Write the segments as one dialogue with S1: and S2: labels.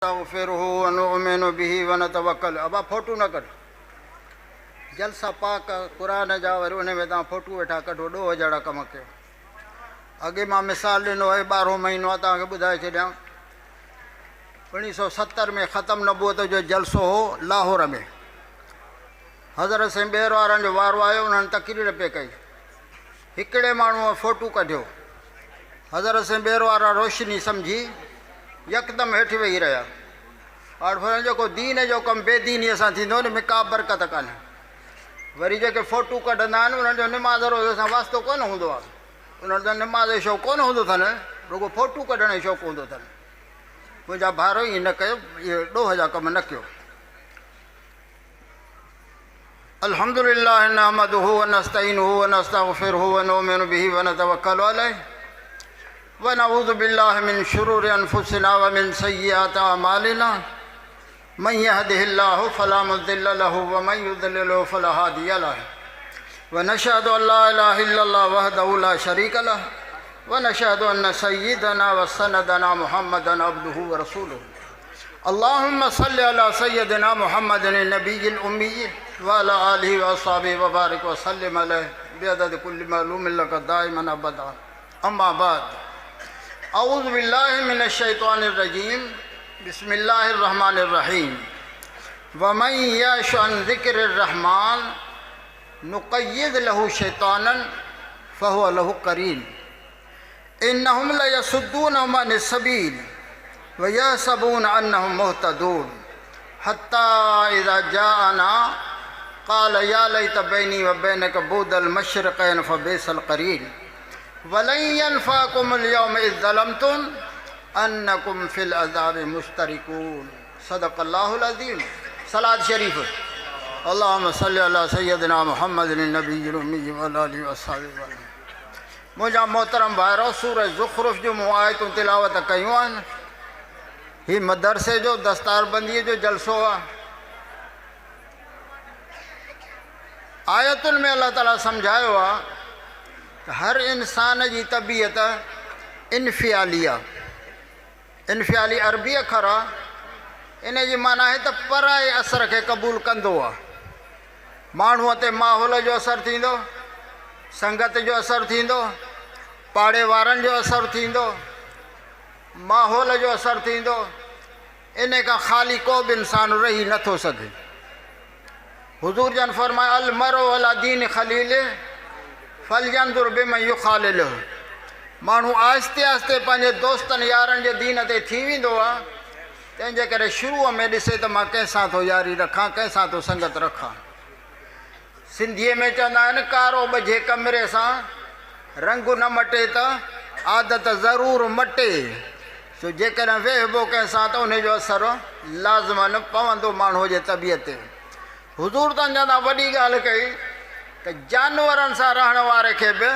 S1: नस्तग़फ़िरुहु व नु'मिनु बिही व नतवक्कल। अब फोटू न कढ, जलसा पाक कुरान जा वरी उन में तव्हां फोटू वेठा कढो, ॾोह जहिड़ा कम कयो। अॻे मां मिसाल ॾिनो आहे, 12हों महीनो आहे, तव्हांखे ॿुधाए छॾियां। 1970 में ख़तम नबूअत जो जलसो हो लाहौर में। हज़रत सिंह ॿेर वारनि जो वारो आयो, उन्हनि तक़रीर पे कई। हिकिड़े माण्हूअ फोटू कढियो, हज़रत सिंह ॿेर वारा रोशनी सम्झी यकदम हेठि वेही रहिया। और जेको दीन जो कमु बेदीनीअ सां थींदो न, में का बरकत कान्हे। वरी जेके फोटू कढंदा आहिनि उन्हनि जो निमाज़ रोज़ सां वास्तो कोन हूंदो आहे। उन्हनि जो निमाज़ जो शौक़ु कोन हूंदो अथनि, रुगो फोटू कढण जो शौक़ु हूंदो अथनि। मुंहिंजा भाउर ईअं न कयो, इहे ॾोह जा कम न कयो। अल्हम्दुलिल्लाह नहमदुहु व नस्तईनुहु व नस्तग़फ़िरुहु व नु'मिनु बिही व नतवक्कलु अलैहि व नऊज़ु बिल्लाहि मिन शुरूरि अनफुसिना व मिन सय्यिआति अमालिना मन यहदिहिल्लाहु फला मुज़िल्ल लहु व मन युज़लिलहु फला हादिय लहु व नशहदु अन ला इलाहा इल्लल्लाह वहदहु ला शरीक लहु व नशहदु अन्न सय्यिदना व सनदना मुहम्मदन अब्दुहु व रसूलुहु। अल्लाहुम्मा सल्लि अला सय्यदिना मुहम्मदिन नबिय्यिल उम्मी व अला आलिहि व अस्हाबिहि व बारिक व सल्लिम अलैहि बिअददि कुल्लि मालूमिन लक दाइमन अबदा। अम्मा बाद, औज़ु बिल्लाहि मिनश शैतानिर रजीम, बिस्मिल्लाहिर रहमानिर रहीम। वमन यअश अन ज़िक्रिर रहमान नुक़य्यिद लहु शैतानन फहुव लहु क़रीन। इन्नहुम लयसुद्दूनहुम अनिस सबील व यहसबून अन्नहुम मुहतदून हत्ता इज़ा जाअना क़ाल या लैत बैनी व बैनक बुअदल मशरिक़ैन फबिअसल क़रीन वलन यनफ़अकुमुल यौम इज़ ज़लमतुम अन्नकुम फ़िल अज़ाबि मुश्तरिकून। सदक़ल्लाहुल अज़ीम। सलात शरीफ। अल्लाहुम्मा सल्लि अला सय्यदिना मुहम्मदिन नबिय्यिल उम्मी व अला आलिहि व अस्हाबिहि वसल्लम। मुंहिंजा मोहतरम भाइरो, सूरह ज़ुख़्रुफ़ जूं मूं आयतूं तिलावत कयूं आहिनि। हीउ मदरसे जो दस्तारबंदीअ जो जलसो आहे। आयतुनि में अल्लाह ताला सम्झायो आहे त हर इंसान जी तबियत इनफ़ियाली आहे। इनफ़ियाली अरबी अखर आहे। इन जी माना आहे त पराए असर खे क़बूल कंदो आहे। माण्हूअ ते माहौल जो असरु थींदो, संगत जो असरु थींदो, पाड़े वारनि जो असरु थींदो, माहौल जो असरु थींदो। इन खां ख़ाली को बि इंसान रही नथो सघे। हुज़ूर जन फरमाया, अल मरो अला दीन ख़लील फलयंजुर बिमन युख़ालिलहु। माण्हू आहिस्ते आहिस्ते पंहिंजे दोस्तनि यारनि जे दीन ते थी वेंदो आहे। तंहिंजे करे शुरूअ में ॾिसे त मां कंहिंसां थो यारी रखां, कंहिंसां थो संगत रखां। सिंधीअ में चवंदा आहिनि, कारो ॿझे कमरे सां रंग न मटे त आदत ज़रूरु मटे। सो जेकॾहिं वेहबो कंहिंसां त उनजो असरु लाज़िमन पवंदो माण्हूअ जे तबियत ते। हुज़ूर त चवंदा वॾी ॻाल्हि कई त जानवरनि सां रहण वारे खे बि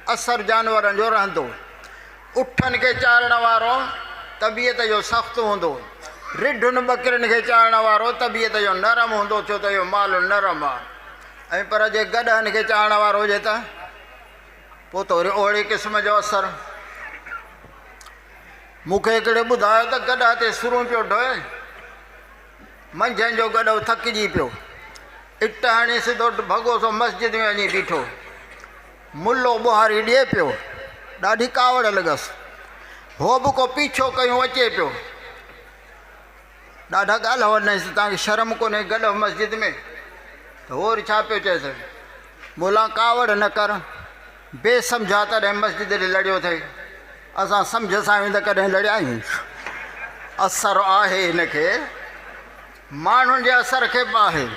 S1: असरु जानवरनि जो रहंदो। उठनि खे चारण वारो तबियत जो सख़्तु हूंदो। रिढुनि ॿकरियुनि खे चारण वारो तबियत जो नरम हूंदो, छो त इहो माल नरम आहे। ऐं पर जे गॾहनि खे चारण वारो हुजे त पोइ त वरी ओहिड़े क़िस्म जो असरु। मूंखे हिकिड़े ॿुधायो त गॾह ते सुरूं पियो ढोए, मंझंदि जो गॾो थकिजी पियो, इट हणी सिधो भॻो सो मस्जिद में वञी बीठो। मुल्लो ॿुहारी ॾिए पियो, ॾाढी कावड़ लॻसि। हो बि को पीछो कयूं अचे पियो। ॾाढा ॻाल्हि वञेसि, तव्हांखे शर्म कोन्हे गॾो मस्जिद में? त और छा पियो चएसि, मुला कावड़ न कर, बेसम्झा तॾहिं मस्जिद ॾे लड़ियो अथई। असां सम्झ सां आहियूं त कॾहिं लड़िया आहियूं? असरु आहे हिनखे, माण्हुनि जे असर खे बि आहे।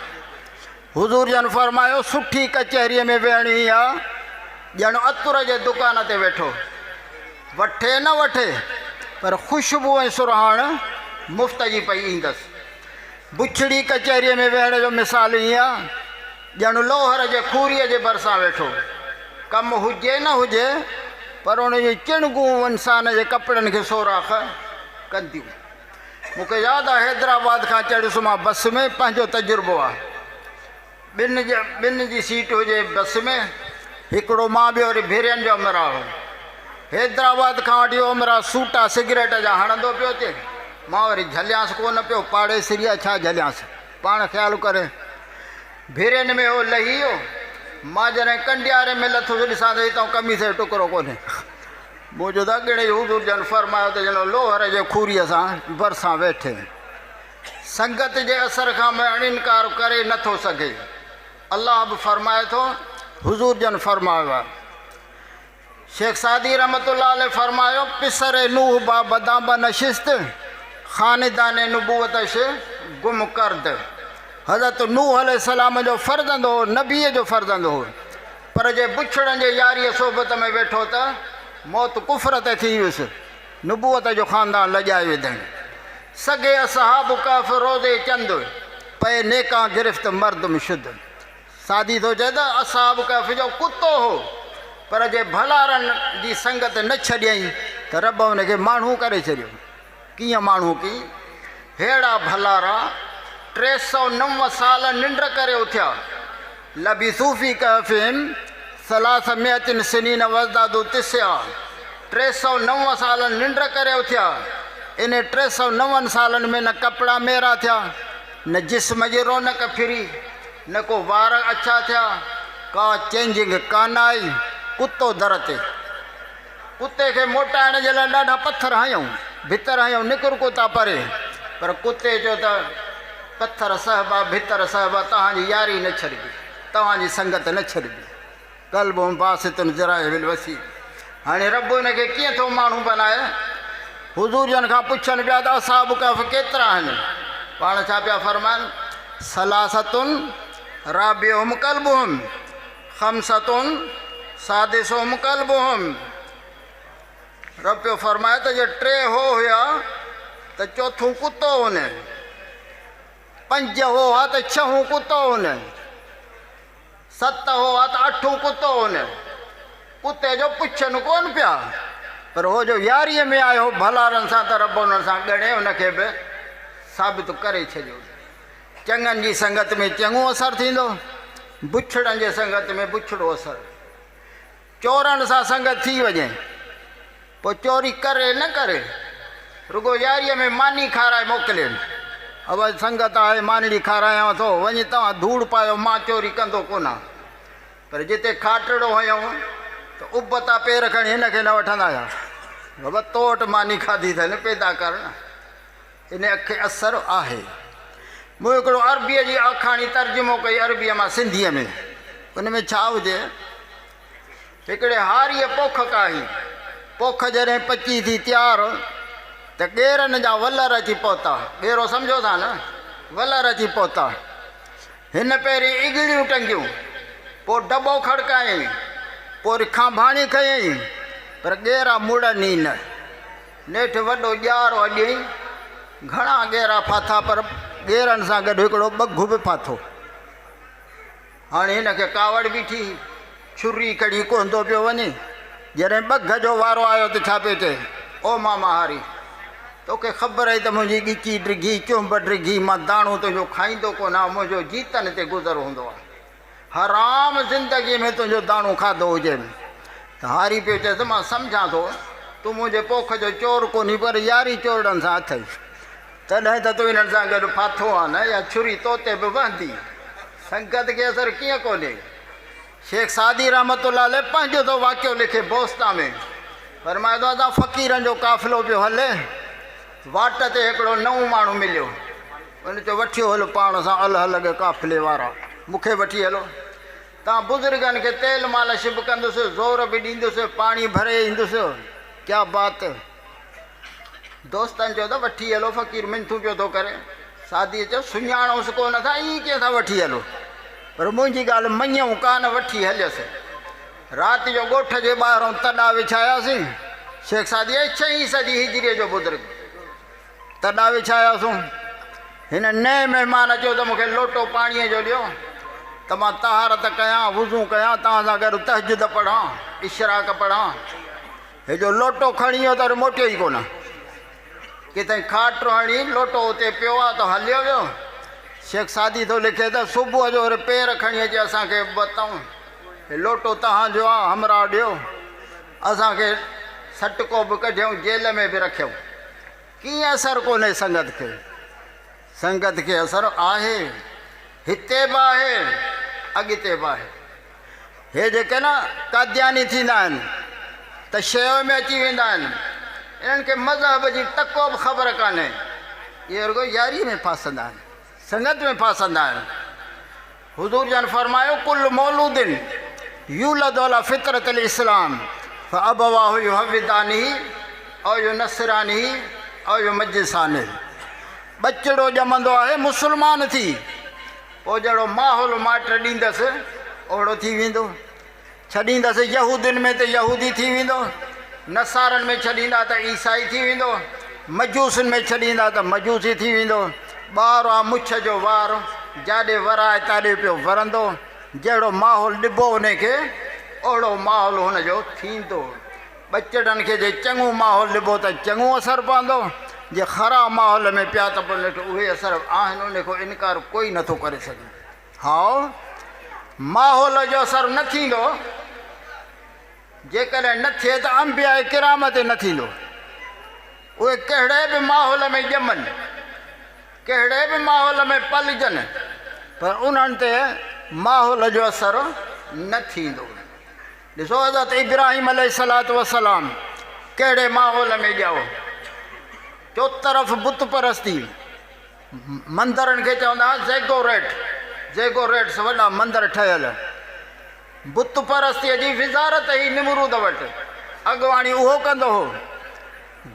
S1: हुज़ूर जन फरमायो, सुठी कचहरीअ में वेहणी आहे ॼण अतुर जे दुकान ते वेठो। वठे न वठे पर ख़ुशबू ऐं सुरहाण मुफ़्त जी पई ईंदसि। बुछड़ी कचहरीअ में वेहण जो मिसाल ईअं आहे ॼण लोहर जे खूरीअ जे भरिसां वेठो। कमु हुजे न हुजे पर उनजी चिणगूं इंसान जे कपिड़नि खे सोराख़ कंदियूं। मूंखे यादि आहे, हैदराबाद खां चढ़ियुसि मां बस में, पंहिंजो तजुर्बो आहे। ॿिनि जी सीट हुजे बस में, हिकिड़ो मां ॿियो वरी भेरियनि जो अमरा हो। हैदराबाद खां वठी ओमरा सूटा सिगरेट जा हणंदो पियो अचे। मां वरी झलियांसि कोन पियो, पाड़े सिरिया छा झलियांसि, पाण ख़्यालु करे भिरेन में हो लही वियो। मां जॾहिं कंडियारे में लथो ॾिसां त हितां कमीस जो टुकड़ो कोन्हे। मुंहिंजो त अॻिणे हुज़ूर जन फरमायो त ॼणो लोहर जे खूरीअ सां भरिसां वेठे। संगत जे असर खां मैं इनकार करे नथो सघे। अल्लाह बि फरमाए थो, हुज़ूर जन फरमायो आहे। शेख सादी रहमतुल्लाह अलैह फरमायो, पिसरे नूह बा बदाम नशिस्त ख़ानदान नबूवत से गुम करद। हज़रत नूह अलैहिस्सलाम जो फ़र्ज़ंद हो, नबीअ जो फ़र्ज़ंद हो, पर जे बुछड़नि जे यारीअ सोबत में वेठो त मौत कुफ़र ते थी वियुसि, नबूवत जो ख़ानदान लॼाए विधईं। सॻे असहाब कफ रोज़े चंद पए नेका गिरफ़्त मर्द शुद्ध। सादी थो चए त असहाब कफ जो कुतो हो, पर जे भलारनि जी संगत न छॾियईं त रब हुनखे माण्हू करे छॾियो। कीअं माण्हू की? अहिड़ा भलारा 309 साल निंड करे उथिया। लबी सूफ़ी कहफ़िन सलास मियतिन सिनीन वज़दादु तिस्या। 309 साल निंड करे उथिया। इन 309 सालनि में न कपिड़ा मेरा थिया, न जिस्म जी रौनक फिरी, न को वार अछा थिया, का चेंजिंग कान आई। कुतो दर ते, कुते खे मोटाइण जे लाइ ॾाढा पथर हयूं, भितर हयूं, निकिर को था परे, पर कुते जो त पथर सहबा भितर सहबा तव्हांजी यारी न छॾिबी, तव्हांजी संगत न छॾिबी। क़ल्ब बासितुन ज़राइबिल वसी। हाणे रब हिनखे कीअं थो माण्हू बनाए? हुज़ूर जन खां पुछनि पिया त असहाब कफ केतिरा आहिनि? पाण छा पिया फरमाइनि? सलासतुन राबिहुम क़ल्बुहुम ख़म्सतुन सादिसुहुम क़ल्बुहुम। रब पियो फरमाए त जे 3 हो हुया त 4थों कुतो हुने, 5 हुआ त 6 कुतो हुने, 7 हुआ त 8 कुतो हुने। कुते जो पुछनि कोन पिया, पर हो जो यारीअ में आयो भलारनि सां त रब हुन सां ॻणे हुनखे बि साबित करे छॾियो। चङनि जी संगत में चङो असरु थींदो, बुछड़नि जे संगत में बुछड़ो असरु। चोरनि सां संगत थी वञे, पोइ चोरी करे न करे, रुगो यारीअ में मानी खाराए मोकिले। अब संगत आहे मानी खारायां थो, वञी तव्हां धूड़ पायो, मां चोरी कंदो कोन। पर जिते खाटड़ो हुयऊं त उबता पेर खणी हिनखे न वठंदा हुआ। बाबा तो वटि मानी खाधी अथनि, पैदा कर न। इन खे असरु आहे। मूं हिकिड़ो अरबीअ जी आखाणी तर्जुमो कई, अरबीअ मां सिंधीअ में। उन में छा हुजे? हिकिड़े हारीअ पोख काई, पोख जॾहिं पची थी तयारु त ॻेरनि जा वलर अची पहुता। ॻेरो सम्झो था न, वलर अची पहुता। हिन पहिरीं इगड़ियूं टंगियूं, पोइ डॿो खड़कायईं, पोइ खांभाणी खयईं, पर ॻेरा मुड़नि ई न। नेठि वॾो ॼारो अॼई, घणा ॻेरा फाथा, पर ॻेरनि सां गॾु हिकिड़ो बघु बि फाथो। हाणे हिनखे कावड़ बीठी, छुरी खणी कोंदो पियो वञे। जॾहिं बघ जो वारो आयो त छा पियो चए? ओ मामा हारी, तोखे ख़बर आहे त मुंहिंजी ॻिची डिघी, चुंब डिघी, मां दाणो तुंहिंजो खाईंदो कोन, मुंहिंजो जीतनि ते गुज़र हूंदो आहे। हराम ज़िंदगीअ में तुंहिंजो दाणो खाधो हुजे। त हारी पियो चए त मां सम्झां थो, तूं मुंहिंजे पोख जो चोर कोन्ही, पर यारी चोरनि सां अथई, तॾहिं त तूं हिननि सां गॾु फाथो आहे न, या छुरी तो ते बि वहंदी। संगत खे असरु कीअं कोन्हे? शेख सादी रहमतुल्लाह अलैह पंहिंजो तो वाक़ियो लिखे बोस्ता में। फरमाए थो, असां फ़क़ीरनि जो काफ़िलो पियो हले, वाट ते हिकिड़ो नओं माण्हू मिलियो। उन चयो, वठी हलो पाण सां अलॻि अलॻि काफ़िले वारा, मूंखे वठी हलो। तव्हां बुज़ुर्गनि खे तेल मालिश बि कंदुसि, ज़ोर बि ॾींदुसि, पाणी भरे ईंदुसि। क्या बात। दोस्तनि चयो त वठी हलो, फ़क़ीर मिनथू पियो थो करे। सादीअ चयो, सुञाणोसि कोन था, ईअं कीअं था वठी हलो? पर मुंहिंजी ॻाल्हि मञूं कान, वठी हलियसि। राति जो ॻोठ जे ॿाहिरों तॾा विछायासीं। शेख सादी 6वीं सदी हिजरीअ जो बुज़ुर्ग, तॾा विछायासीं। हिन नए महिमान चयो त मूंखे लोटो पाणीअ जो ॾियो, त मां तहारत कयां, वुज़ू कयां, तव्हां सां गॾु तहजुद पढ़ां, इशराक पढ़ां। हे जो लोटो खणी वियो त मोटियो ई कोन। किथे खाट हणी लोटो उते पियो आहे त हलियो वियो। शेख सादी थो लिखे त सुबुह जो वरी पेर खणी अचे असांखे बताऊं, हे लोटो तव्हांजो आहे, हमरा ॾियो। असांखे सटको बि कढियऊं, जेल में बि रखियऊं। कीअं असरु कोन्हे संगत खे असरु आहे, हिते बि आहे अॻिते बि आहे। हे जेके न काद्यानी थींदा आहिनि त शइ में अची वेंदा आहिनि, इन्हनि खे मज़हब जी टको बि ख़बर कान्हे, इहे रुगो यारी में फासंदा आहिनि, संगत में फासंदा आहिनि। हुज़ूर जन फरमायो कुल मौलूदिन यूलद अला फितरतिल इस्लाम फअबवाहु युहविदानिही औ युनसरानिही औ युमज्जिसानिही। बचड़ो ॼमंदो आहे मुस्लमान थी, पोइ जहिड़ो माहौल माइट ॾींदसि ओहिड़ो थी वेंदो। छॾींदसि यहूदियुनि में त यहूदी थी वेंदो, नसारनि में छॾींदा त ईसाई थी वेंदो, मजूसनि में छॾींदा त मजूसी थी वेंदो। ॿारु आहे मुछ जो वार, जाॾे वराए ताॾे पियो वरंदो। जहिड़ो माहौल ॾिबो उनखे ओहिड़ो माहौल हुनजो थींदो। बचड़नि खे जे चङो माहौल ॾिबो त चङो असरु पवंदो, जे ख़राबु माहौल में पिया त पोइ उहे असर आहिनि, उनखां इनकार कोई नथो करे सघे। हा, माहौल जो असरु न थींदो, जेकॾहिं न थिए त अंबिया किराम ते न थींदो। उहे कहिड़े बि माहौल में ॼमनि, कहिड़े बि माहौल में पलिजनि, पर उन्हनि ते माहौल जो असरु न थींदो। ॾिसो हज़रत इब्राहिम अलैहिस्सलातु वस्सलाम कहिड़े माहौल में ॼाओ, चो तरफ़ बुत परस्ती, मंदरनि खे चवंदा ज़ेगोरेट्स वॾा मंदर ठहियल। बुत परस्तीअ जी विज़ारत ई निमरूद वटि, अॻुवाणी उहो कंदो हो।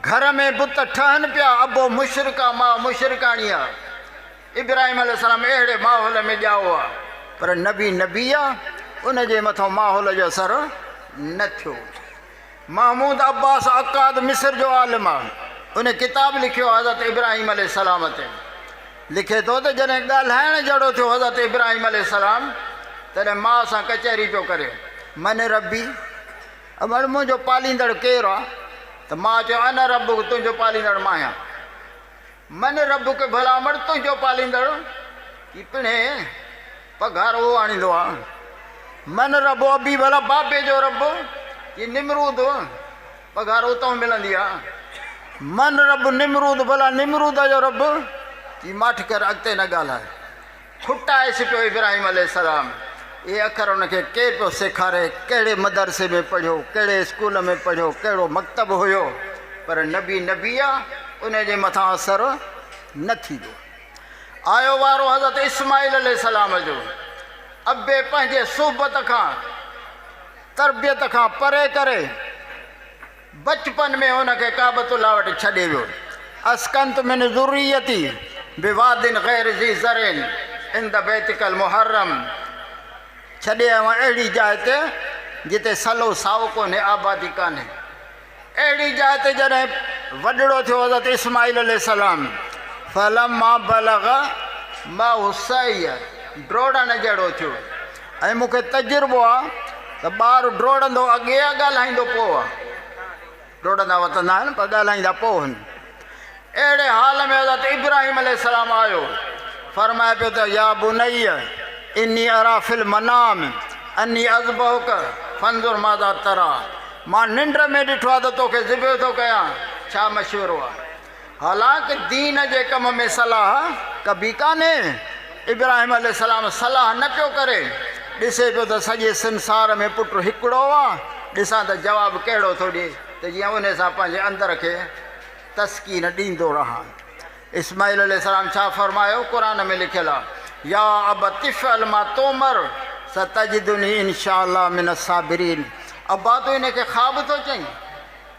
S1: घर में बुत ठहनि पिया, अबो मुशरिका मां मुशरिकाणी आहे। इब्राहिम अलैहिस्सलाम अहिड़े माहौल में ॼाओ आहे, पर नबी आहे, उनजे मथां माहौल जो असरु न थियो। महमूद अब्बास अकाद मिस्र जो आलिम आहे, उन किताब लिखियो हज़रत इब्राहिम अलैहिस्सलाम ते। लिखे थो त जॾहिं ॻाल्हाइण जहिड़ो थियो हज़रत इब्राहिम अलैहिस्सलाम, तॾहिं माउ सां कचहरी पियो करे, मन रबी, अमर मुंहिंजो पालींदड़ केरु आहे? त मां चयो अन रब, तुंहिंजो पालींदड़ मां आहियां। मन रब खे भला अमर तुंहिंजो पालींदड़ की पिणे पघार उहो आणींदो आहे। मन रब अबी भला बाबे जो रब की निमरूद पघार उतां मिलंदी आहे। मन रब निमरूद भला निमरूद जो रब की माठ कर अॻिते न ॻाल्हाए। खुटाएसि पियो इब्राहिम अलैहिस्सलाम। इहे अखर उनखे केरु पियो सेखारे, कहिड़े मदरसे में पढ़ियो, कहिड़े स्कूल में पढ़ियो, कहिड़ो मकतब हुयो, पर नबी आहे, उनजे मथां असरु न थींदो। आयो वारो हज़रत इस्माइल अलैहिस्सलाम जो, अबे पंहिंजे सोबत खां तरबियत खां परे करे बचपन में हुनखे काबतुल्लाह वटि छॾे वियो। अस्कंत मिन ज़ुर्रियती बिवादिन ग़ैर ज़ी ज़रिन इंद बैतिकल मुहर्रम। छॾे आयो अहिड़ी जाइ ते जिते सलो साओ कोन्हे, आबादी कान्हे। अहिड़ी जाइ ते जॾहिं वॾड़ो थियो हज़रत इस्माइल अलैहिस्सलाम, फलम्मा बलग़ माहु सई, ड्रोड़ण जहिड़ो थियो। ऐं मूंखे तजुर्बो आहे त ॿारु ड्रोड़ंदो अॻे आहे, ॻाल्हाईंदो पोइ आहे। ड्रोड़ंदा वतंदा आहिनि पर ॻाल्हाईंदा पोइ आहिनि। अहिड़े हाल में हज़रत इब्राहिम अलैहिस्सलाम आयो, फरमाए पियो त या बुनैय इन्नी अरा फिल मनाम अन्नी अज़बहुक फंजुर माज़ा तरा। मां निंड में ॾिठो आहे त तोखे ज़िबह थो कयां, छा मशवरो आहे? हालांकि दीन जे कम में सलाह कबी कान्हे। इब्राहिम अलैहिस्सलाम सलाह न पियो करे, ॾिसे पियो त सॼे संसार में पुटु हिकिड़ो आहे, ॾिसां त जवाबु कहिड़ो थो ॾिए, त जीअं उन सां पंहिंजे अंदर खे तस्कीन ॾींदो रहां। इस्माइल अलैहिस्सलाम छा फरमायो? क़ुरान में लिखियलु आहे, या अबतिफ़ अलमा तोमर सतजिदुनी इंशाअल्लाह मिन साबिरीन। अब्बा तूं इनखे ख़्वाब थो चईं,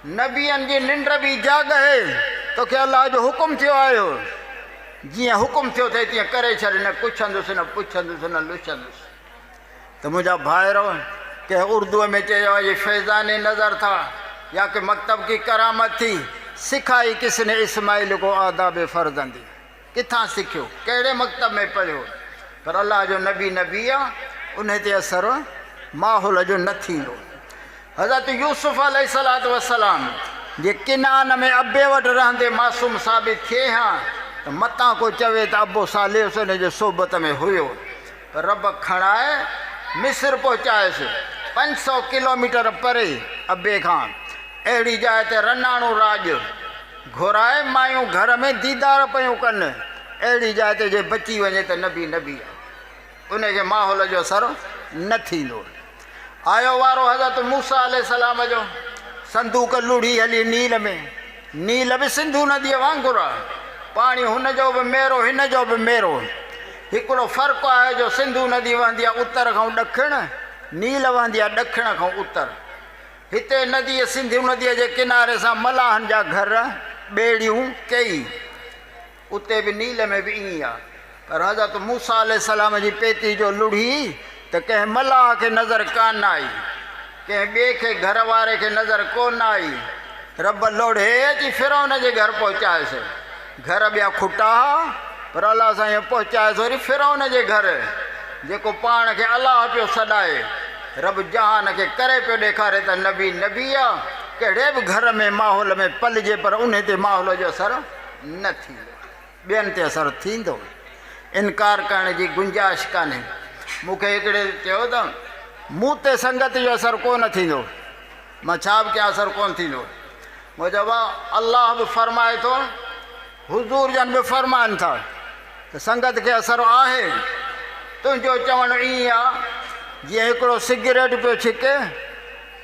S1: नबियनि जी निंड बि जाग है, तोखे अलाह जो हुकुम थियो आयो, जीअं हुकुम थियो थिए तीअं करे छॾ, न पुछंदुसि न पुछंदुसि न लुछंदुसि। त मुंहिंजा भाइरो, कंहिं उर्दूअ में चयो ये फैज़ान नज़र था या कि मकतब की करामत थी, सिखाई किसने इस्माइल को आदाब फ़र्ज़ंदी। किथां सिखियो, कहिड़े मकतब में पढ़ियो? पर अल्लाह जो नबी आहे, उन ते असरु माहौल जो न थींदो। हज़रत यूसुफ अलैहिस्सलातु वस्सलाम जे किनान में अबे वटि रहंदे मासूम साबित थिए हा, त मतां को चवे त अबो सालिह उन जे सोबत में हुयो, पर रब खणाए मिस्र पहुचाएसि 500 किलोमीटर परे अबे खां। अहिड़ी जाइ ते रनाणो राज घुराए मायूं घर में दीदार पियूं कनि, अहिड़ी जाइ ते जे बची वञे त नबी नबी आहे, उनखे माहौल जो असरु न थींदो। आयो वारो हज़रत मूसा अलैहिस्सलाम जो, संदूक लुढ़ी हली नील में, नील बि सिंधू नदीअ वांगुरु आहे, पाणी हुन जो बि मेरो हिन जो बि मेरो। हिकिड़ो फ़र्क़ु आहे जो सिंधू नदी वहंदी आहे उत्तर खां ॾखिण, नील वहंदी आहे ॾखिण खां उत्तर। हिते नदीअ सिंधू नदीअ जे किनारे सां मलाहनि जा घर, ॿेड़ियूं कई, उते बि नील में बि ईअं आहे। पर हज़रत मूसा अलैहिस्सलाम जी पेती जो लुढ़ी त कंहिं मलाह खे नज़र कान आई, कंहिं ॿिए खे घर वारे खे नज़र कोन आई। रब लोढ़े अची फिरौन जे घर पहुचाएसि, घर ॿिया खुटा, पर अलाह सां इहो पहुचाएसि वरी फिरौन जे घर, जेको पाण खे अलाह पियो सॾाए। रब जहान खे करे पियो ॾेखारे त नबी नबी आहे, कहिड़े बि घर में माहौल में पलिजे, पर उन ते माहौल जो असरु न थींदो, ॿियनि ते असरु थींदो। इनकार करण जी गुंजाइश कान्हे। मूंखे हिकिड़े चयो त मूं ते संगत जो असरु कोन थींदो, मां छा बि कयां, असरु कोन थींदो। मूं चयो अलाह बि फरमाए थो, हुज़ूर जन बि फरमाइनि था त संगत खे असरु आहे। तुंहिंजो चवणु ईअं आहे जीअं हिकिड़ो सिगरेट पियो छिके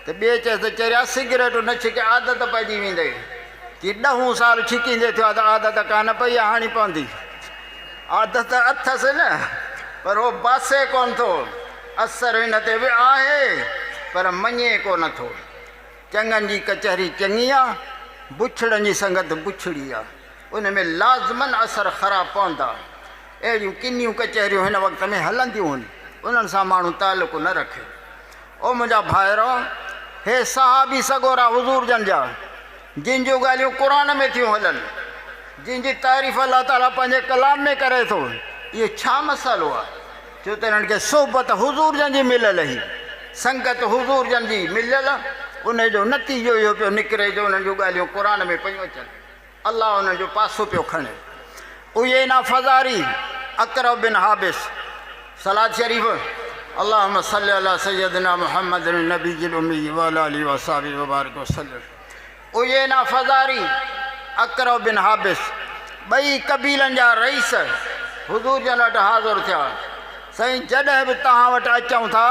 S1: त ॿिए चएसि त चरिया सिगरेट न छिके, आदत पइजी वेंदई। कि 10 साल छिकींदे थियो आहे त आदत कान पई आहे, हाणे पवंदी। आदत अथसि न, पर उहो बासे कोन थो, असरु हिन ते बि आहे, पर मञे कोन थो। चङनि जी कचहरी चङी आहे, बुछड़नि जी संगत बुछड़ी आहे, उन में लाज़मन असरु ख़राबु पवंदा। अहिड़ियूं किनियूं कचहरियूं हिन वक़्त में हलंदियूं आहिनि, उन्हनि सां माण्हू तालुक़ु न रखे। ओ मुंहिंजा भाइरो, हे सहाबी सगोरा हुज़ूर जन जा, जिन जूं ॻाल्हियूं क़ुर में थियूं हलनि, जिन जी तारीफ़ अलाह ताला पंहिंजे कलाम में करे थो, इहो छा मसालो आहे? छो त हिननि खे सोबत हुज़ूर जन जी मिलियल हुई, संगत हुज़ूर जन जी मिलियल, उन जो नतीजो इहो पियो निकिरे जो उन्हनि जूं ॻाल्हियूं क़ुर में पियूं अचनि, अलाह उन्हनि जो पासो पियो खणे। उयैना फ़ज़ारी, अक़रब बिन हाबिस, सलात शरीफ़, अल्लाहुम्मा सल्लि अला सय्यदिना मुहम्मदिन नबीजिल उम्मी व अला आलिहि व असहाबिहि व बारिक वसल्लम। उयैना फ़ज़ारी, अक़रब बिन हाबिस, ॿई कबीलनि जा रईस हुज़ूर जन वटि हाज़िर थिया। साईं, जॾहिं बि तव्हां वटि अचूं था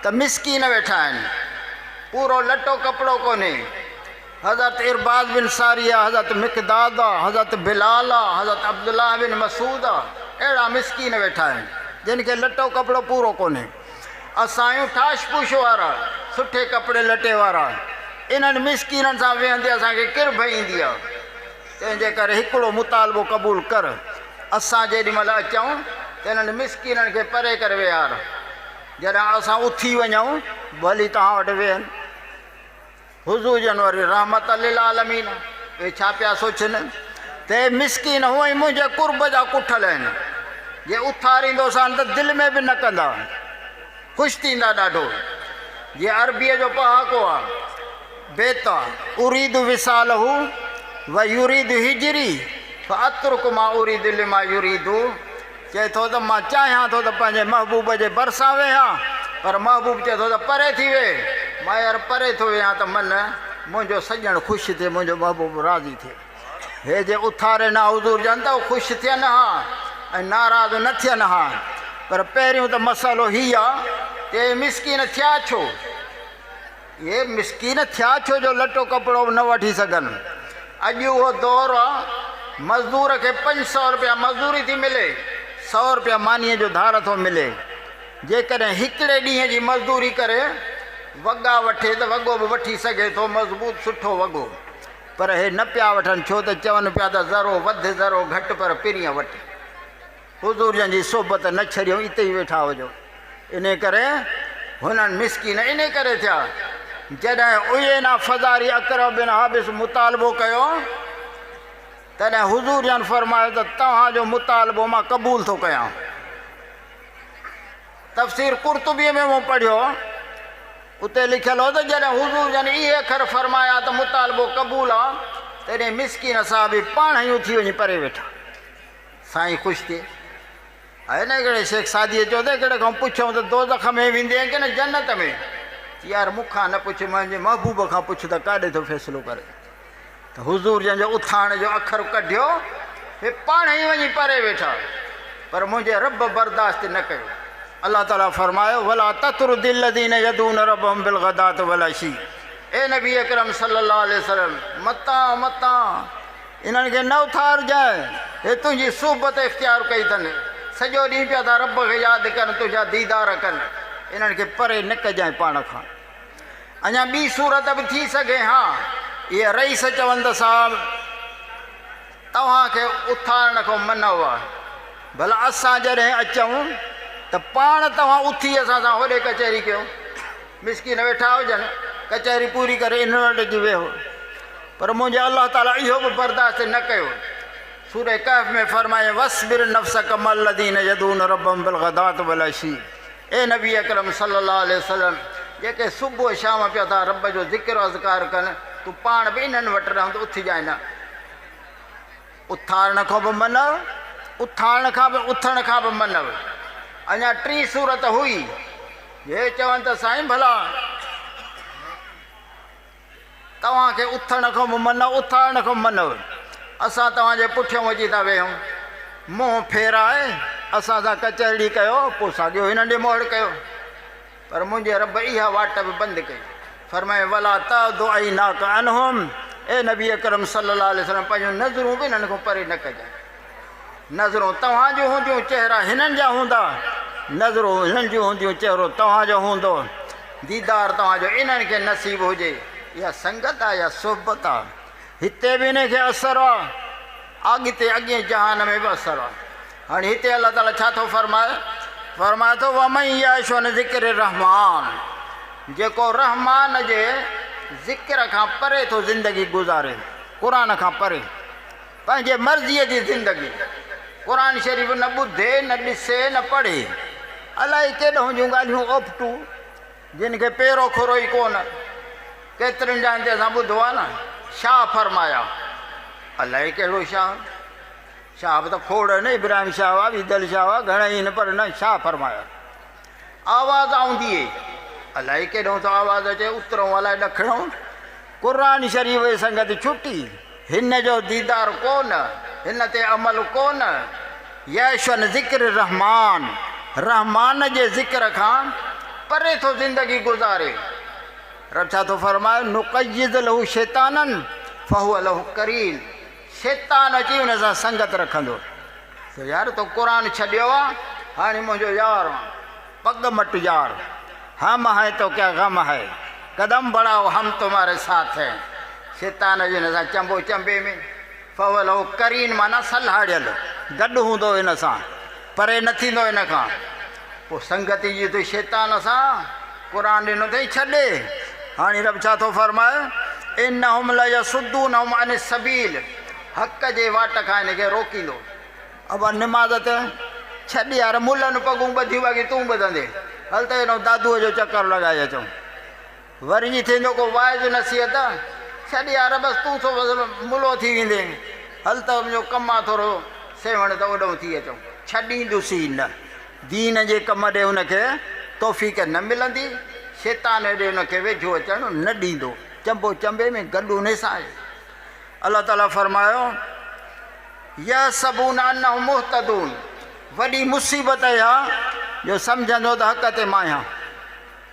S1: त मिसकीन वेठा आहिनि, पूरो लटो कपिड़ो कोन्हे। हज़रत इरबाज़ बिन सारिया, हज़रत मिक़दाद, हज़रत बिलाल, हज़रत अब्दुल्लाह बिन मसूद, अहिड़ा मिसकीन वेठा आहिनि जिन खे लटो कपिड़ो पूरो कोन्हे। असांजूं ठाश पूछ वारा, सुठे कपिड़े लटे वारा, इन्हनि मिसकीननि सां वेहंदे असांखे किरब ईंदी आहे। तंहिंजे करे हिकिड़ो मुतालबो क़बूल कर, असां जेॾी महिल अचूं त इन्हनि मिसकीननि खे परे करे विहार। जॾहिं असां उथी वञूं भली तव्हां वटि वेहनि। हुज़ूर जन वरी रहमत लिल आलमीन, उहे छा पिया सोचनि त मिसकीन हूअं ई मुंहिंजे कुर्ब जा कुठल आहिनि, जे उथारींदोसानि त दिलि में बि न कंदा, ख़ुशि थींदा ॾाढो। जीअं अरबीअ जो पहाको आहे, बेता उरीदु विसालहू व युरीदु हिजरी फ़अत्रुक मा उरीदु लिमा युरीदु। चए थो त मां चाहियां थो त पंहिंजे महबूब जे भरिसां वेहां, पर महबूब चए थो त परे थी वे। मां यार परे थो वेहां त मन मुंहिंजो सॼण ख़ुशि थिए, मुंहिंजो महबूब राज़ी थिए। हे जे उथारे न हुज़ूर जन त ख़ुशि थियनि हा ऐं नाराज़ न थियनि हा। पर पहिरियों त मसालो हीअ आहे त मिसकीन थिया छो, ये मिसकीन थिया छो जो लटो कपिड़ो न वठी सघनि। अॼु उहो दौरु आहे, मज़दूर खे 500 रुपया मज़दूरी थी मिले, 100 रुपया मानीअ जो धार थो मिले। जेकॾहिं हिकिड़े ॾींहं जी मज़दूरी करे वॻा वठे त वॻो बि वठी सघे थो, मज़बूत सुठो वॻो। पर हे न पिया वठनि, छो त चवनि पिया त ज़रो वधि ज़रो घटि, पर पिरीअ वटि। हुज़ूर जन जी सोबत न छॾियो, हिते ई वेठा हुजो। इन करे हुननि मिसकीन इन करे थिया। जॾहिं उयैना फ़ज़ारी अक़रब बिन हाबिस मुतालबो कयो, तॾहिं हुज़ूर जन फरमायो त तव्हांजो मुतालबो मां क़बूल थो कयां। तफ़सीर कुर्तुबीअ में मूं पढ़ियो, उते लिखियलु हो त जॾहिं हुज़ूर जन इहे अखर फरमाया त मुतालबो क़बूल आहे, तॾहिं मिसकीन साहब बि पाण ई उथी वञी परे वेठा। साईं ख़ुशि थिए। आहे न हिकिड़े शेख सादीअ चयो त हिकिड़े खां पुछूं त दोज़ख में वेंदे की न जन्नत में? यार मूंखां न पुछ, मुंहिंजे महबूब खां पुछ त काॾे थो फ़ैसिलो करे। तो हुजूर जंहिंजो उथाण जो अखर कढियो हे पाण ई वञी परे वेठा, पर मुंहिंजे रब बर्दाश्त न कयो। अल्लाह ताला फरमायो वला ततरुदिल लदीन यदून रब्बहुम बिल गदात वल अशी। ए नबी अकरम सल्लल्लाहु अलैहि वसल्लम मता मता इन्हनि खे न उथारजांइ, हे तुंहिंजी सोबत इख्तियार कई अथनि, सॼो ॾींहुं पिया था रब खे यादि कनि, तुंहिंजा दीदार कनि, इन्हनि खे परे न कजांइ पाण खां। अञा ॿी सूरत बि थी सघे, हा इहे रईस चवनि त साहब तव्हांखे उथारण खां मनो आहे, भला असां जॾहिं अचूं त पाण तव्हां उथी असां सां होॾे कचहरी कयो, मिसकिन वेठा हुजनि कचहरी पूरी करे इन्वर्ट जी वेहो, पर मुंहिंजे अलाह ताला इहो बि बर्दाश्त न कयो। सूरह कहफ में फरमाए वस्बिर नफ्सक मल्लदीन यदून रब्बहुम बिल गदात वल अशी। ए नबी अकरम सल्लल्लाहु अलैहि वसल्लम जेके सुबुह शाम पिया था रब जो ज़िक्र अज़कार कनि, तूं पाण बि इन्हनि वटि रहंदो उथी जाए न। उथारण खां बि मनव, उथारण खां बि उथण खां बि मनव। अञा टी सूरत हुई, हे चवनि त साईं भला तव्हांखे उथण खां बि मनव, उथारण खां मनव, असां तव्हांजे पुठियों अची था वेहूं, मुंहुं फेराए असां सां कचहरी कयो, पोइ साॻियो हिन ॾे मोड़ कयो, पर मुंहिंजे रब इहा वाट बि बंदि कई। फरमाए वला तअदुअइनाक अनहुम। ए नबी अकरम सल्लल्लाहु अलैहि वसल्लम पंहिंजूं नज़रूं बि हिननि खां परे न कजांइ। नज़रूं तव्हांजूं हूंदियूं, चेहरा हिननि जा हूंदा, नज़रूं हिननि जूं हूंदियूं, चेहरो तव्हांजो हूंदो, दीदार तव्हांजो इन्हनि खे नसीब हुजे। इहा संगत आहे, इहा सोबत आहे, हिते बि हिन खे असरु आहे, अॻिते अॻे जहान में बि असरु आहे। हाणे हिते अलाह ताला छा थो फरमाए, फरमाए थो वमन याइश अन ज़िक्र रहमान, जेको रहमान जे ज़िक्र खां परे थो ज़िंदगी गुज़ारे, क़ुरान खां परे, पंहिंजे मर्ज़ीअ जी ज़िंदगी, क़ुरान शरीफ़ न ॿुधे न ॾिसे न पढ़े, अलाए केॾो जूं ॻाल्हियूं ओपटू जिन खे पहिरों खुरो ई कोन, केतिरनि ॼाणनि ते असां ॿुधो आहे न, शाह फरमाया, अलाए कहिड़ो शाह, शाह बि त खोड़ न, इब्राहिम शाह हुआ, विदल शाह हुआ, घणेई न, पर न शाह फरमाया। आवाज़ आऊंदी, अलाए केॾो थो आवाज़ अचे, उतरों अलाए ॾखिणो, क़ुरान शरीफ़ जी संगत छुटी, हिन जो दीदार कोन, हिन ते अमल कोन। यशन ज़िक्र रहमान, रहमान जे ज़िक्र खां परे थो ज़िंदगी गुज़ारे। रब छा थो फरमाए नुक़य्यिद लहू शैतानन फहुव लहू करीन, शैतान अची हुन सां संगत रखंदो। त यार तो क़ुरान छॾियो आहे, हाणे मुंहिंजो यार पग मट यार, हम है तो क्या गम है, कदम बढ़ाओ हम तुम्हारे साथ हैं। शैतान जे हिन सां चंबो चंबे में, फहुव लहू करीन माना सलाहियल, गॾु हूंदो हिन सां, परे न थींदो हिन खां। पोइ संगति जी तूं शैतान सां, क़ुरान ॾिनो अथई छॾे। हाणे रब छा थो फरमाए इन्नहुम लयसुद्दूनहुम अन सबील, हक़ जे वाट खां हिन खे रोकींदो। अब निमाज़ ते छॾ यार, मुलनि पगूं ॿधियूं बाक़ी तूं ॿधंदे, हल त हेॾो दादूअ जो चकर लॻाए अचूं, वरी जी थींदो को वाइज़ नसीहत, छॾ यार बसि तूं थो मुलो थी वेंदे, हल त मुंहिंजो कमु आहे थोरो सेवण, त ओॾो थी अचूं, छॾींदुसीं न। दीन जे कम ॾे हुनखे तौफ़ीक़ न मिलंदी, शैतान ॾे हुनखे वेझो अचणु न ॾींदो, चंबो चंबे में गॾु हुन सां आहे। अलाह ताला फरमायो यहसबून अन्नहुम मुहतदून, वॾी मुसीबत इहा जो सम्झंदो त हक़ ते मां आहियां,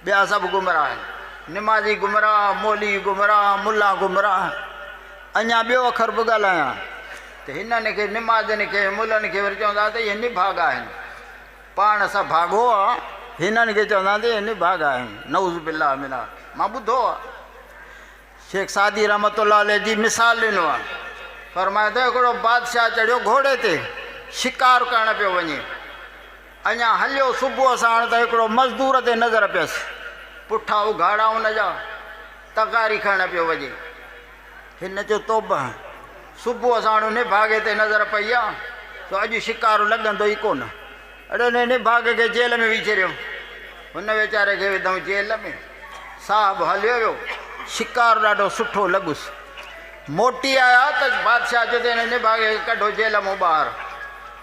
S1: ॿिया सभु गुमराह आहिनि, निमाज़ी गुमराह, मौली गुमराह, मुला गुमराह। अञा ॿियो अखर बि ॻाल्हायां त हिननि खे निमाज़नि खे मुलनि खे वरी चवंदा त इहे निभाग आहिनि, पाण सां भाॻो आहे, हिननि खे चवंदा त इहे निभाग आहिनि, नऊज़ बिल्लाह मिना। मां ॿुधो आहे शेख सादी रहमतुल्लाह अलैह जी मिसाल ॾिनो आहे, फरमाए थो हिकिड़ो बादशाह चढ़ियो घोड़े ते, शिकार करणु पियो वञे, अञा हलियो सुबुह साण त हिकिड़ो मज़दूर ते नज़र पियसि, पुठा उघाड़ा हुन जा, तगारी खणणु पियो वञे। हिन चयो तोबा, सुबुह साण उन भागे ते नज़र पई आहे त अॼु शिकार लॻंदो ई कोन, अड़े हिन भाग खे जेल में विझी छॾियो, हुन वीचारे खे विधऊं जेल में। साहब हलियो वियो, शिकार ॾाढो सुठो लॻुसि, मोटी आया त बादशाह चयो त हिन भागे खे कढो जेल मां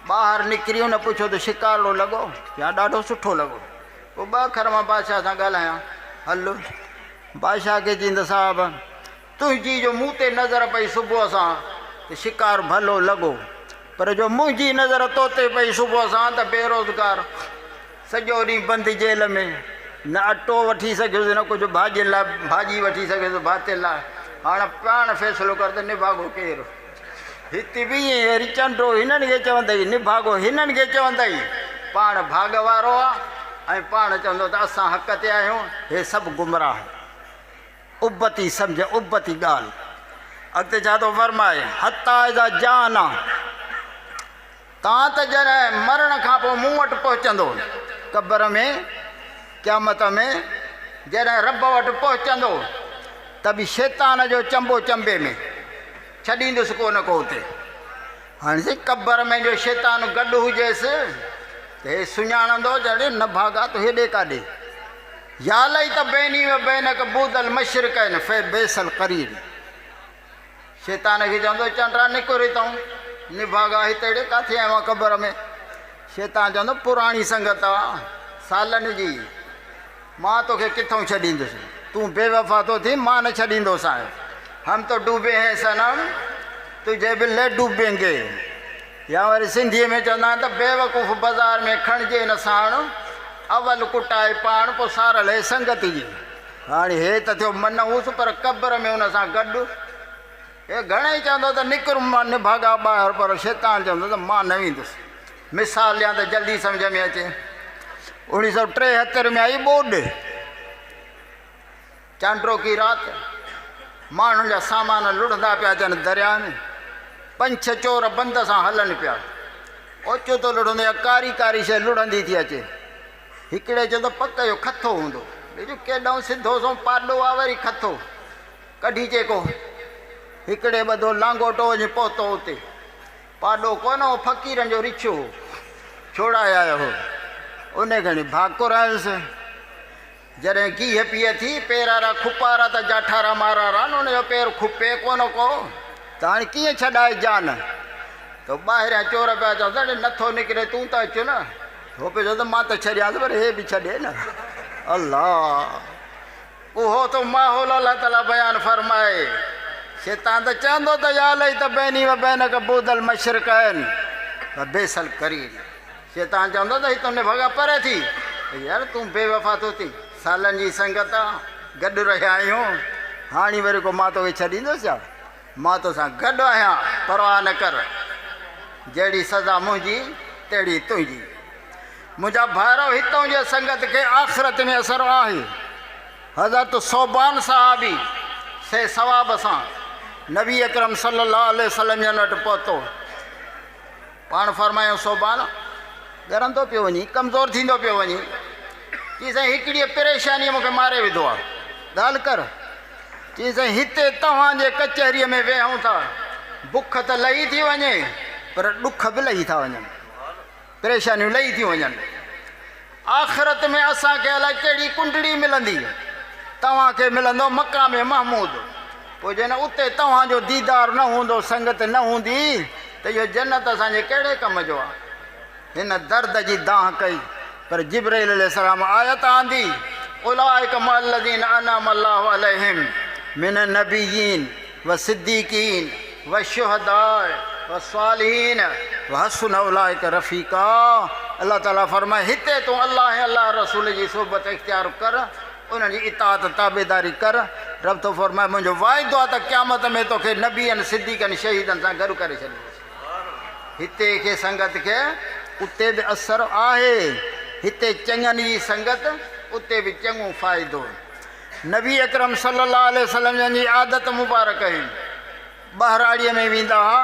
S1: ॿाहिरि निकिरी हुन पुछियो त शिकारो लॻो, या ॾाढो सुठो लॻो। पोइ ॿ अखर मां बादशाह सां ॻाल्हायां, हल बादशाह खे चईंदा साहिबु तुझी जो मूं ते नज़र पई सुबुह सां त शिकार भलो लॻो, पर जो मुंहिंजी नज़र तो ते पई सुबुह सां त बेरोज़गार सॼो ॾींहुं बंदि जेल में, न अटो वठी सघियुसि न कुझु भाॼी लाइ भाॼी वठी सघियुसि भाते लाइ। हाणे पाण फ़ैसिलो कर त निभागो केरु। हिते बि ईअं वरी चंडो हिननि खे चवंदई, निभागो हिननि खे चवंदई। पाण भाग वारो आहे ऐं पाण चवंदो त असां हक़ ते आहियूं। हे सभु गुमराह, उबती सम्झ, उबती ॻाल्हि। अॻिते छा थो फरमाए, हता जा जान आहे तव्हां त जॾहिं मरण खां पोइ मूं वटि पहुचंदो क़बर में, क़यामत में जॾहिं रब वटि पहुचंदो त बि शैतान जो चंबो चंबे में छॾींदुसि कोन को हुते। हाणे से क़बर में जो शैतान गॾु हुजेसि त हे सुञाणंदो जॾहिं न भागा त हेॾे काॾे। या लई त बैनी व बैनक बूदल मशरिक आहिनि फे बेसल करीर। शैतान खे चवंदो चंडा निकिरी अथऊं, निभागा हिते हेॾे किथे आयो आहे क़बर में। शैतान चवंदो पुराणी संगत आहे सालनि जी, मां तोखे किथां छॾींदुसि, तूं बेवफ़ा थो थी, मां न छॾींदोसि। आयो हम तो डूबे हैं सनम तुझे बि ले डूबेंगे। या वरी सिंधीअ में चवंदा आहिनि त बेवकूफ़ बाज़ार में खणिजे न साण, अवल कुटाए पाण पोइ सारल हे संगत जी। हाणे हे त थियो मन हुअसि, पर क़बर में हुन सां गॾु हे घणेई चवंदो त निकिर मां निभागा ॿाहिरि, पर शैतान चवंदो त मां न वेंदुसि। मिसाल ॾियां त जल्दी सम्झ में अचे। 1973 में आई ॿोॾ, चांड्रो की राति, माण्हुनि जा सामान लुढ़ंदा पिया अचनि दरिया में। 5-6 चोर बंद सां हलनि पिया, ओचो थो लुढ़ंदो या कारी कारी शइ लुढ़ंदी थी अचे। हिकिड़े चवंदो पक जो खथो हूंदो, ॾिसो केॾो सिधो सो पाॾो आहे, वरी खथो कढी चेको। हिकिड़े ॿधो लांगोटो वञी पहुतो हुते, पाॾो कोन हो, फ़क़ीरनि जो रिछो छोड़ाए आयो हो। उन खणी भाकुर आयुसि, जॾहिं कीअं पीअ थी पेरारा खुपारा त जाठारा मारारा न, उनजो पेर खुपे कोन को, त हाणे कीअं छॾाए जान। त ॿाहिरियां चोर पिया चवंदा नथो निकिरे, तूं त अचु न। हो पियो चवंदो त मां त छॾियांसि, पर हे बि छॾे न। अल्लाह, उहो त माहौल अलाह ताला बयानु फरमाए। शैतान त चवंदो त या लई त बैनी व बैनक बूदल मशरिक आहिनि बेसल करीर। शैतान चवंदो त हितां निभागा परे थी, यार तूं बेवफ़ा थो थी, सालनि जी संगत आहे, गॾु रहिया आहियूं, हाणे वरी को मां तोखे छॾींदुसि छा? मां तोसां गॾु आहियां, परवाह न कर। जहिड़ी सज़ा मुंहिंजी तहिड़ी तुंहिंजी। मुंहिंजा भाइरो, हितां जे संगत खे आख़िरत में असरु आहे। हज़रत सोबान सहाबी से सवाब सां नबी अकरम सल्लल्लाहु अलैहि वसल्लम जन वटि पहुतो। पाण फरमायो सोबान ॻरंदो पियो वञी, कमज़ोर थींदो पियो वञी। चई साईं हिकिड़ी परेशानी मूंखे मारे विधो आहे, ॻाल्हि कर। चई साईं हिते तव्हांजे कचहरीअ में वेहूं था, बुख त लही थी वञे, पर ॾुख बि लही था वञनि, परेशानियूं लही थी वञनि। आख़िरत में असांखे अलाए कहिड़ी कुंडड़ी मिलंदी, तव्हांखे मिलंदो मक़ाम महमूद। पोइ जॾहिं उते तव्हांजो दीदार न हूंदो, संगत न हूंदी, त इहो जन्नत असांजे कहिड़े कम जो आहे। हिन दर्द जी दाह कई, पर जिब्राईल अलैहिस्सलाम आयत आंदी, उलाइक मल्लज़ीन अनअम अल्लाहु अलैहिम मिनन नबिय्यीन व सिद्दीक़ीन व शुहदाए व सालिहीन व हसुन उलाइक रफ़ीक़ा। अल्लाह ताला फरमाए हिते तूं अल्लाह ऐं अल्लाह रसूल जी सोबत इख्तियार कर, उन्हनि जी इताअत ताबेदारी कर। रब तो फरमाए मुंहिंजो वाइदो आहे त क़यामत में तोखे नबीअनि सिद्दीक़नि शहीदनि सां गॾु करे छॾींदुसि। हिते खे संगत खे उते बि असरु आहे, हिते चङनि जी संगत, उते बि चङो फ़ाइदो। नबी अकरम सल्लल्लाहु अलैहि वसल्लम जी आदत मुबारक हुई, ॿाहिराड़ीअ में वेंदा हुआ,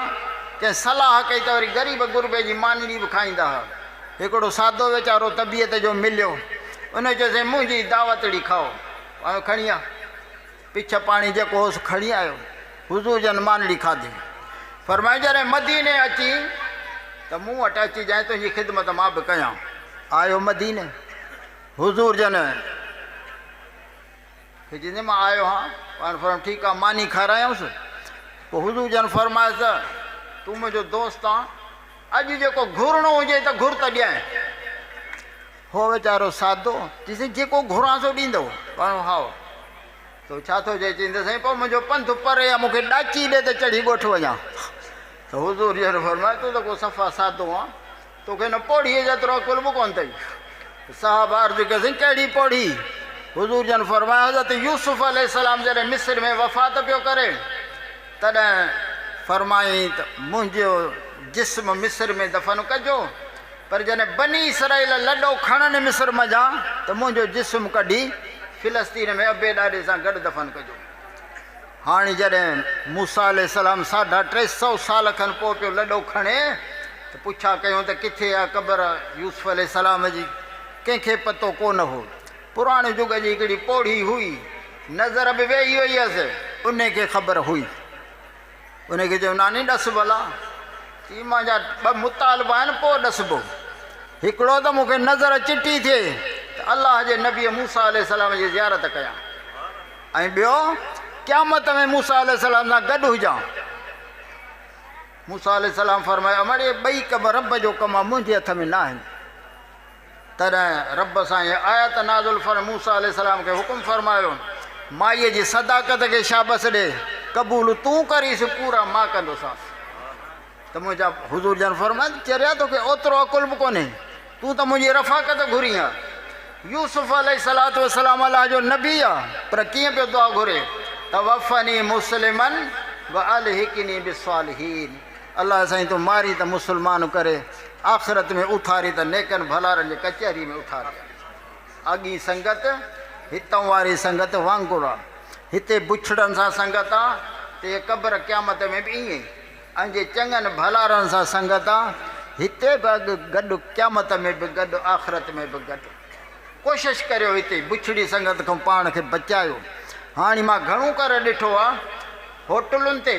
S1: कंहिं सलाह कई त वरी ग़रीब गुरबे जी मानड़ी बि खाईंदा हुआ। हिकिड़ो सादो वीचारो तबियत जो मिलियो, उन चयोसीं मुंहिंजी दावतड़ी खाओ। आयो खणी आ, पिछ पाणी जेको होसि खणी आयो, हुज़ूर जन मानड़ी खाधी। फरमाए जॾहिं मदीने अची त मूं वटि अची जाए तुंहिंजी ख़िदमत मां बि कयां। आयो मदीने, हुज़ूर जन खे चईंदे मां आयो हाँ, पाण फरम ठीकु आहे, मानी खारायऊंसि। पोइ हुज़ूर जन फरमाए त तूं मुंहिंजो दोस्त आहे, अॼु जेको घुरणो हुजे त घुर त ॾियां। हो वीचारो सादो, चईसि जेको घुरां सो ॾींदो। पाण हाओ, तो छा थो चए चईंदे साईं पोइ मुंहिंजो पंधु परे आहे मूंखे ॾाची ॾे त चढ़ी ॻोठ वञा त हुज़ूर जन फरमाए तूं त को सफ़ा सादो आहे तोखे न पौड़ीअ जेतिरो अकुल बि कोन अथई साहब अर्ज़ु कयोसीं कहिड़ी पौड़ी हुज़ूर जन फरमाया हज़रत यूसुफ अलैहिस्सलाम जॾहिं मिस्र में वफ़ात पियो करे तॾहिं फरमाईं त मुंहिंजो जिस्म मिस्र में दफ़न कजो पर जॾहिं बनी इसराईल लॾो खणनि मिस्र मञा त मुंहिंजो जिस्म कढी फिलस्तीन में अबे ॾाॾे सां गॾु दफ़न कजो। हाणे जॾहिं मूसा अलैहिस्सलाम 350 साल खनि पोइ पियो लॾो खणे त पुछा कयूं त किथे आहे क़बर यूसुफ अलैहिस्सलाम जी कंहिंखे पतो कोन हो। पुराणे युग जी हिकिड़ी पौड़ी हुई नज़र बि वेही वई हुअसि उनखे ख़बर हुई उनखे चयो नानी ॾस भला चई मुंहिंजा 2 मुतालबा आहिनि पोइ ॾसबो हिकिड़ो त मूंखे नज़र चिटी थिए त अलाह जे नबी मूसा अलैहिस्सलाम जी ज़ियारत कयां ऐं ॿियो क़यामत में मूसा अलैहिस्सलाम सां गॾु हुजां। मूसा अलैहिस्सलाम फरमायो अमड़े 2 कम रब जो कमु आहे मुंहिंजे हथ में न आहिनि। तॾहिं रब सां इहे आयत नाज़ुल फर मूसा अलैहिस्सलाम खे हुकुम फरमायो माईअ जी सदाकत खे शाबस ॾे क़बूल तूं करीसि पूरा मां कंदोसांसि त मुंहिंजा हुज़ूर जन फरमाए चरिया तोखे ओतिरो अकुल बि कोन्हे तूं त मुंहिंजी रफ़ाक़त घुरी आहे। यूसुफ अलैहिस्सलातु वस्सलाम अलाह जो नबी आहे पर कीअं पियो दुआ घुरे तवफ़नी मुस्लिमन व अलहिकनी बिस्सालिहीन अलाह साईं तूं मारी त मुस्लमान करे आख़िरत में उथारी त नेकनि भलारनि जे कचहरी में उथारी। अॻी संगत हितां वारी संगत वांगुरु आहे हिते बुछड़नि सां संगत आहे ते क़ब्र क़यामत में बि ईअं ऐं जे चङनि भलारनि सां संगत आहे हिते बि गॾु क़यामत में बि गॾु आख़िरत में बि गॾु। कोशिशि करियो हिते बुछड़ी संगत खां पाण खे बचायो। हाणे मां घणो करे ॾिठो आहे होटलुनि ते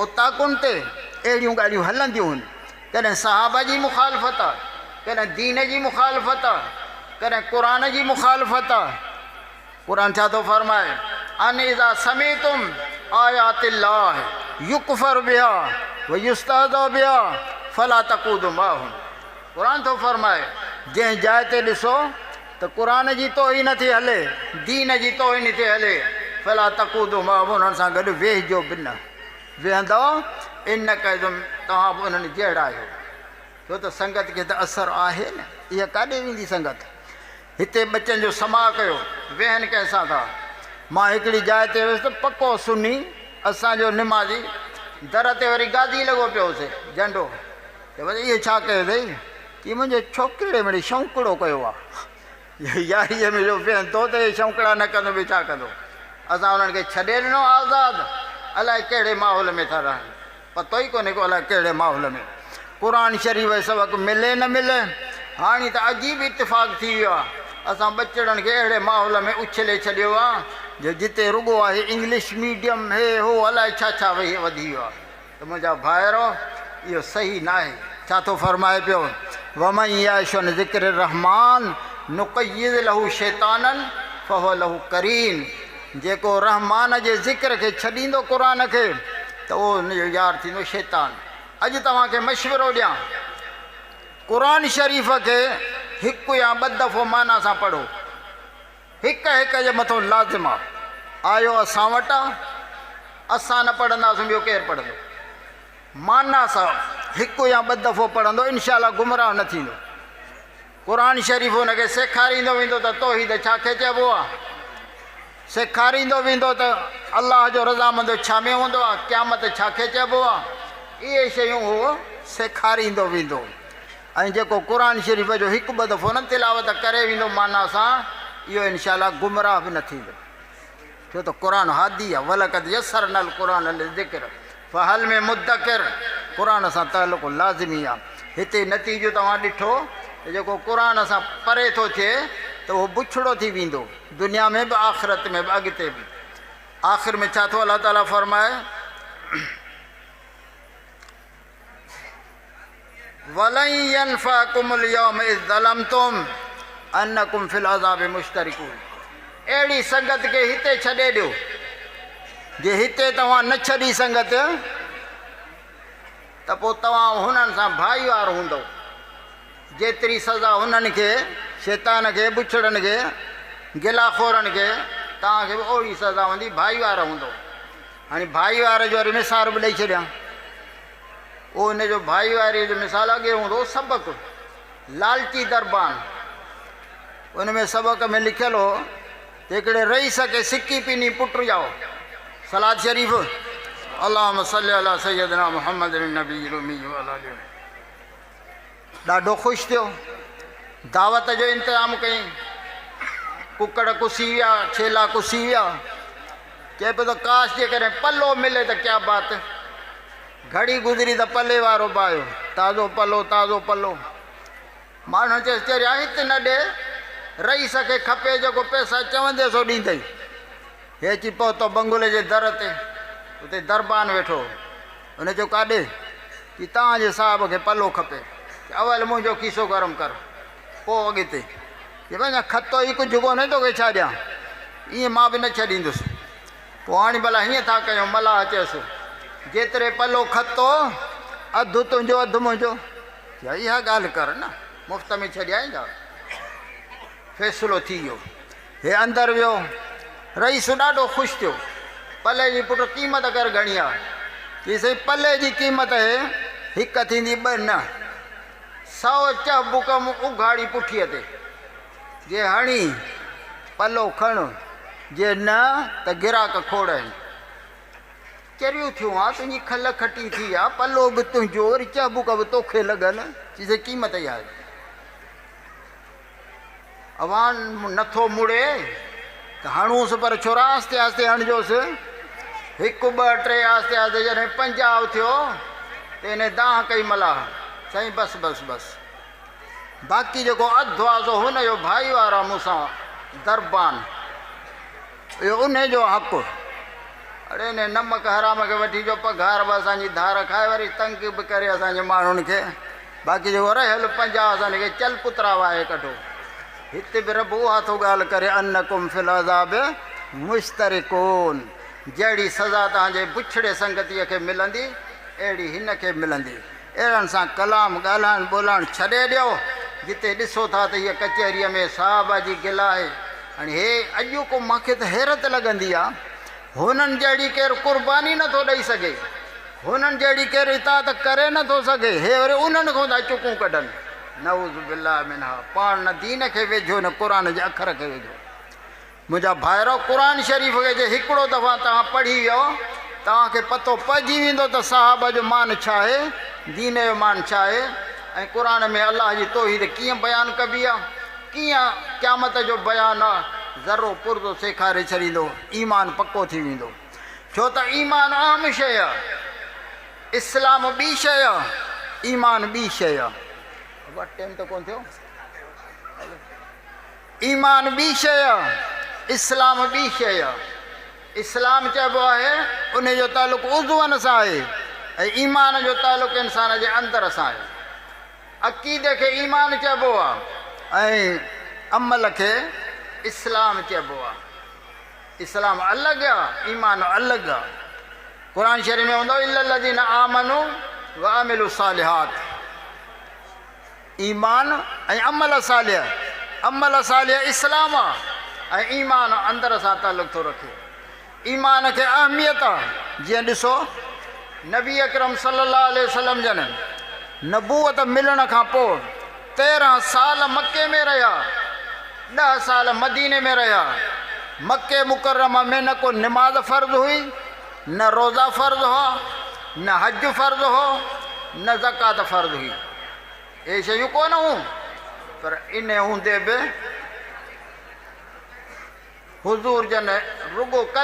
S1: ओताकुनि ते अहिड़ियूं ॻाल्हियूं हलंदियूं आहिनि कॾहिं सहाबा जी मुखालफ़त आहे कॾहिं दीन जी मुखालफ़त आहे कॾहिं क़ुरान जी मुखालफ़त आहे। क़ुरान छा थो फरमाए अन इज़ा समीतुम आयातिल्लाह युकफर बिहा व युस्तहज़अ बिहा फला तक़ूदु माहुम। क़ुरान थो फरमाए जंहिं जाइ ते ॾिसो त क़ुरान जी तोहीन थी हले दीन जी तोहीन थी हले फला तक़ूदु माहुम उन्हनि सां गॾु वेहिजो बि न वेहंदव इन क़दम तव्हां बि उन्हनि जहिड़ा आहियो छो त संगत खे त असरु आहे न इहा काॾे वेंदी संगत। हिते बचनि जो समा कयो वेहनि कंहिंसां था। मां हिकिड़ी जाइ ते वियुसि त पको सुनी असांजो निमाज़ी दर ते वरी गादी लॻो पियो हुउसि झंडो त वरी इहो छा कयो अथई की मुंहिंजे छोकिरे मिड़ई शौंकड़ो कयो आहे यारीअ में जो वेहनि थो त इहे शौंकड़ा न कंदो बि छा कंदो। असां उन्हनि खे छॾे ॾिनो आज़ादु अलाए कहिड़े माहौल में था रहनि पतो ई कोन्हे को अलाए कहिड़े माहौल में क़ुरान शरीफ़ सबक़ु मिले न मिले। हाणे त अजीब इतिफ़ाक़ थी वियो आहे असां ॿचड़नि खे अहिड़े माहौल में उछले छॾियो आहे जो जिते रुॻो आहे इंग्लिश मीडियम हे हो अलाए छा छा वेही वधी वियो आहे त मुंहिंजा भाइरो इहो सही न आहे। छा थो फरमाए पियो वमन याशुन ज़िक्र रहमान नुक़य्यिज़ लहू शैतानन फहुव लहू करीन जेको रहमान जे ज़िक्र खे छॾींदो क़ुरान खे त उहो हुनजो यार थींदो शैतान। अॼु तव्हांखे मशवरो ॾियां क़ुरान शरीफ़ खे हिकु या 2 दफ़ो माना सां पढ़ो हिक जे मथां लाज़िम आहे। आयो असां वटि आहे असां न पढ़ंदासीं ॿियो केरु पढ़ंदो माना सां हिकु या 2 दफ़ो पढ़ंदो इनशाअल्लाह गुमराह न थींदो। क़ुरान शरीफ़ हुनखे सेखारींदो वेंदो त तौहीद छाखे चइबो आहे सेखारींदो वेंदो त अलाह जो रज़ामंद छा में हूंदो आहे क़यामत छाखे चइबो आहे इहे शयूं उहो सेखारींदो वेंदो। ऐं जेको क़ुरान शरीफ़ जो 1-2 दफ़ो न तिलावत करे वेंदो माना सां इहो इनशाअल्लाह गुमराह बि न थींदो छो त क़ुरान हादी आहे वलक़द यस्सरनल क़ुरान लिज़िक्र फहल में मुद्दकिर क़ुरान सां तालुक़ु लाज़िमी आहे। हिते नतीजो तव्हां ॾिठो त जेको क़ुरान सां परे थो थिए त उहो बुछड़ो थी वेंदो दुनिया में बि आख़िरत में बि अॻिते बि। आख़िर में छा थो अलाह ताला फरमाए वलन यनफअकुमुल यौम इज़ ज़लमतुम अन्नकुम फिल अज़ाबि मुश्तरिकून। अहिड़ी संगत खे हिते छॾे ॾियो जे हिते तव्हां न छॾी संगत त पोइ तव्हां हुननि सां भाईवार हूंदव जेतिरी सज़ा हुननि खे शैतान खे बुछड़नि खे गिलाखोरनि खे तव्हांखे बि ओड़ी सज़ा हूंदी, भाईवार हूंदो। हाणे भाईवार जो वरी मिसाल बि ॾेई छॾियां। उहो हिन जो भाईवारी जो मिसाल अॻे हूंदो सबक़, लालची दरबान। उन में सबक़ में लिखियलु हो हिकिड़े रईस खे सिकी पिनी पुट ॼाओ, सलाद शरीफ़ अल्लाहुम्मा सल्ली अला सय्यदना मुहम्मद नबील उम्मी व अला आलिहि। ॾाढो ख़ुशि थियो, दावत जो इंतज़ाम कयईं। कुकड़ कुसी विया, छेला कुसी विया। चए पियो त काश जे कॾहिं पलो मिले त क्या बात। घड़ी गुज़री त पले वारो बि आयो, ताज़ो पलो ताज़ो पलो। माण्हू चएसि चरिया हिते न ॾे, रईस खे खपे जेको पैसा चवंदे सो ॾींदई। हे अची पहुतो बंगुले जे दर ते, उते दरबान वेठो। हुन चयो काॾे? की तव्हांजे साहिब खे पलो खपे। अवल मुंहिंजो खीसो गरम कर, पोइ अॻिते। की वञा खतो ई कुझु कोन्हे तोखे छा ॾियां, ईअं मां बि न छॾींदुसि। पोइ हाणे भला हीअं था कयूं, मलाह चयसि जेतिरे पलो खतो अधु तुंहिंजो अधु मुंहिंजो। या इहा ॻाल्हि कर न, मुफ़्त में छॾियाईंदा। फ़ैसिलो थी वियो। हे अंदरि वियो, रईस ॾाढो ख़ुशि थियो। पले जी पुट क़ीमत कर घणी आहे? की साईं पले जी क़ीमत आहे हिकु थींदी ॿ न, 100 चहबुक उघाड़ी पुठीअ ते। जे हणी पलो खण, जे न त गिराक खोड़नि। चरियूं थियूं आहे, तुंहिंजी खल खटी थी आहे, पलो बि तुंहिंजो, वरी चहबुक बि तोखे लॻनि। चई क़ीमत इहा आहे। अवान नथो मुड़े त हणूसि, पर छोरा आस्ते आस्ते हणिजोसि। 1 2 3 आस्ते आस्ते जॾहिं 50 थियो त हिन दाह कई मलाह, साईं बसि बसि बसि। बाक़ी जेको अधु आहे सो हुनजो भाई वारा मूंसां दरबान, इहो उन जो हक़ु। अड़े ने नमक हराम खे वठी जो पघार बि असांजी धार खाए, वरी तंग बि करे असांजे माण्हुनि खे। बाक़ी जेको रहियल 50 असांखे चल पुतरा वाहे कढो। हिते बि रब उहा थो ॻाल्हि करे, अन्नकुम फिल अज़ाब मुश्तरिकून। जहिड़ी सज़ा तव्हांजे बुछड़े संगतीअ खे मिलंदी, अहिड़ी हिन खे मिलंदी। अहिड़नि सां कलाम ॻाल्हाइण ॿोलाइण छॾे ॾियो। जिते ॾिसो था त हीअ कचहरीअ में साहब जी गिला आहे। हाणे हे अॼु को मूंखे त हैरत लॻंदी आहे, हुननि जहिड़ी केरु क़ुर्बानी नथो ॾेई सघे, हुननि जहिड़ी केरु इताअत करे नथो सघे। हे वरी उन्हनि खां था चुकूं कढनि। नऊज़ बिल्लाह मिनहा। पाण न दीन खे वेझो, न क़ुर जे अखर खे वेझो। मुंहिंजा भाइरो, क़ुर शरीफ़ खे जे हिकिड़ो दफ़ा तव्हां पढ़ी वियो, तव्हांखे पतो पइजी वेंदो त साहब जो मान छा आहे, दीन जो मान छा आहे। ऐं क़ुर में अलाह जी तौहीद कीअं बयानु कबी आहे, कीअं क़यामत जो बयानु आहे, ज़रो पुरदो सेखारे छॾींदो। ईमान पको थी वेंदो। छो त ईमान आम शइ आहे, इस्लाम ॿी शइ आहे, ईमान ॿी शइ आहे। टाइम त कोन थियो। ईमान ॿी शइ आहे, इस्लाम ॿी शइ आहे। इस्लाम चइबो आहे उन जो तालुक़ु उज़ुअनि सां आहे, ऐं ईमान जो तालुक़ु इंसान जे अंदर सां आहे। अक़ीदे खे ईमान चइबो आहे, ऐं अमल खे इस्लाम चइबो आहे। इस्लाम अलॻि आहे, ईमान अलॻि आहे। क़ुर शरीफ़ में हूंदो इल्लल्लज़ीन आमनू व अमिलू सालिहात। ईमान ऐं अमल सालिह। अमल सालिह इस्लाम आहे, ऐं ईमान अंदर सां तालुक़ु थो रखे। ईमान खे अहमियत आहे। जीअं ॾिसो, नबी अकरम सल्लल्लाहु अलैहि वसल्लम जन नबूवत मिलण खां पोइ 13 साल मके में रहिया, 10 साल मदीने में रहिया। मके मुकर्रमा में न को नमाज फ़र्ज़ हुई, न रोज़ा फ़र्ज़ हो, न हज फ़र्ज़ हो, न ज़कात फ़र्ज़ हुई। ये शयूं कोन हूं, पर इन हूंदे बि हुज़ूर जन रुगो कल